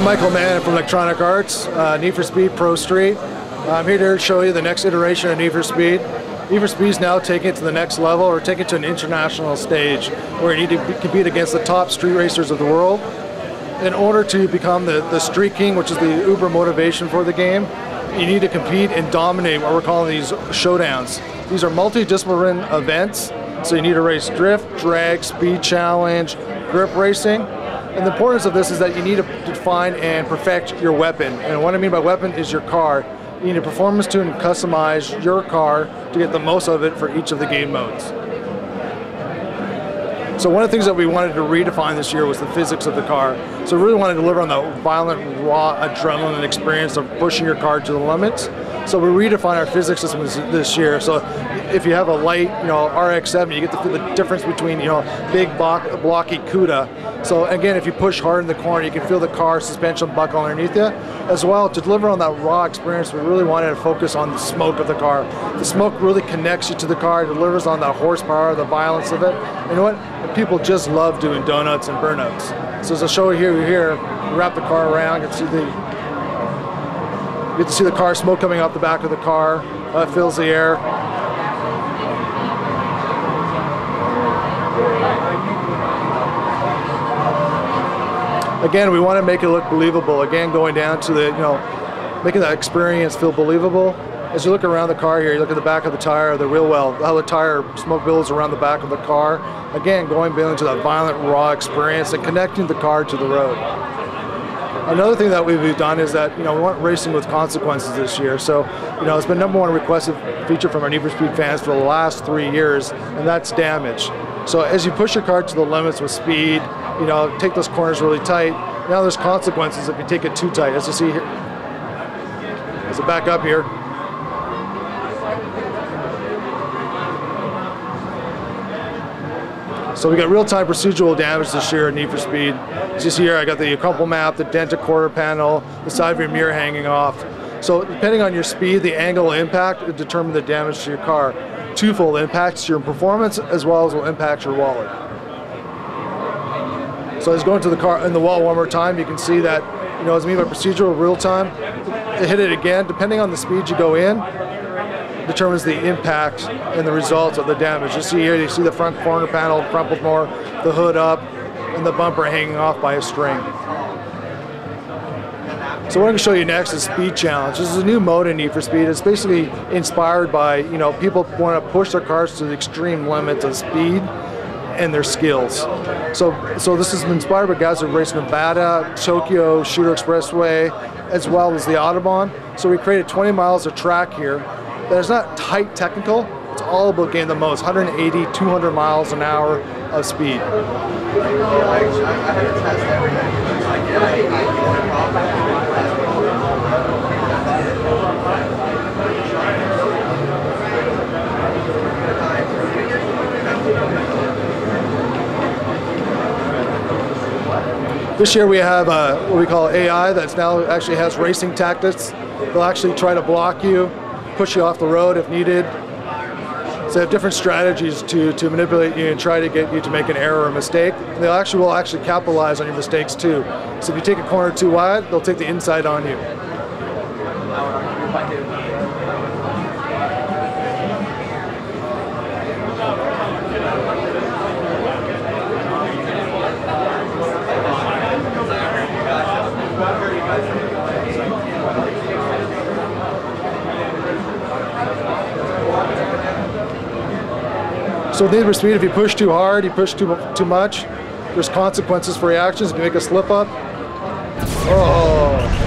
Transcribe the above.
Michael Mann from Electronic Arts, Need for Speed Pro Street. I'm here to show you the next iteration of Need for Speed. Need for Speed is now taking it to the next level, or taking it to an international stage where you need to compete against the top street racers of the world. In order to become the Street King, which is the uber motivation for the game, you need to compete and dominate what we're calling these showdowns. These are multidisciplinary events, so you need to race drift, drag, speed challenge, grip racing. And the importance of this is that you need to define and perfect your weapon. And what I mean by weapon is your car. You need to performance tune and customize your car to get the most of it for each of the game modes. So one of the things that we wanted to redefine this year was the physics of the car. So we really wanted to deliver on the violent, raw adrenaline experience of pushing your car to the limits. So we redefined our physics system this year. So if you have a light, RX-7, you get to feel the difference between, big blocky CUDA. So again, if you push hard in the corner, you can feel the car suspension buckle underneath you. As well, to deliver on that raw experience, we really wanted to focus on the smoke of the car. The smoke really connects you to the car, delivers on that horsepower, the violence of it. And you know what? People just love doing donuts and burnouts. So as I show you here, we wrap the car around, you get to see the car smoke coming off the back of the car. It fills the air. Again, we want to make it look believable. Again, going down to the, making that experience feel believable. As you look around the car here, you look at the back of the tire, the wheel well, how the tire smoke billows around the back of the car. Again, going into that violent, raw experience and connecting the car to the road. Another thing that we've done is that, we want racing with consequences this year. So, it's been #1 requested feature from our Need for Speed fans for the last 3 years, and that's damage. So as you push your car to the limits with speed, take those corners really tight. Now there's consequences if you take it too tight. As you see here, as I back up here. So we got real-time procedural damage this year in Need for Speed. As you see here, I got the crumple map, the dented quarter panel, the side of your mirror hanging off. So depending on your speed, the angle of impact will determine the damage to your car. Twofold: impacts your performance as well as will impact your wallet. So as going to the car in the wall one more time, you can see that, as I mean by procedural real time, hit it again. Depending on the speed you go in, determines the impact and the results of the damage. You see here, you see the front corner panel crumpled more, the hood up, and the bumper hanging off by a string. So what I'm going to show you next is Speed Challenge. This is a new mode in Need for Speed. It's basically inspired by, people want to push their cars to the extreme limits of speed and their skills. So this has been inspired by guys who race Nevada, Tokyo, Shooter Expressway, as well as the Autobahn. So we created 20 miles of track here that is not tight technical. It's all about getting the most, 180, 200 miles an hour of speed. This year we have what we call AI that's now actually has racing tactics. They'll actually try to block you, push you off the road if needed. So they have different strategies to manipulate you and try to get you to make an error or mistake. And they will actually capitalize on your mistakes too. So if you take a corner too wide, they'll take the inside on you. So with Need for Speed, if you push too hard, you push too much, there's consequences for reactions. If you make a slip up, oh.